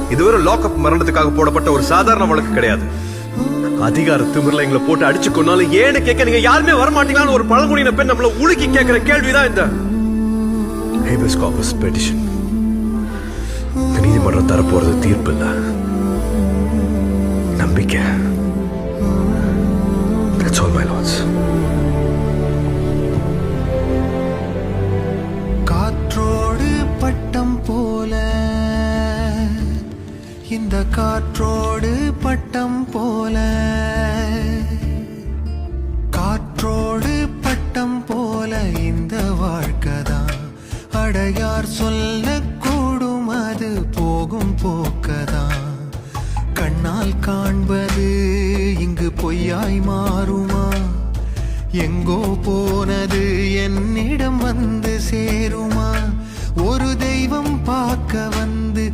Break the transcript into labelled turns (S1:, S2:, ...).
S1: இதுவரை லாக்அப் மரணத்துக்காக போடப்பட்ட ஒரு சாதாரண வழக்கு கிடையாது. அதிகார திமிர்ல எங்களை போட்டு அடிச்சு கொண்டாலும் ஏன்னு கேட்க நீங்க யாருமே வரமாட்டீங்களான்னு ஒரு பழங்குடியின பெண் நம்மள உலுக்கி கேட்கிற கேள்விதான் இந்த ஹேபியஸ் கார்பஸ் பெட்டிஷன். நீதிமன்றம் தரப்போறது தீர்ப்பு இல்ல, நம்பிக்கை. That's all, my lords.
S2: காற்றோடு பட்டம் போல, இந்த காற்றோடு பட்டம் போல, காற்றோடு பட்டம் போல இந்த வாழ்க்கைதான். அடையார் சொல்லக்கூடும் அது போகும் போக்கதான். கண்ணால் காண்பது இங்கு பொய்யாய் மாறுமா? எங்கோ போனது என்னிடம் வந்து சேருமா? ஒரு தெய்வம் பார்க்க வந்து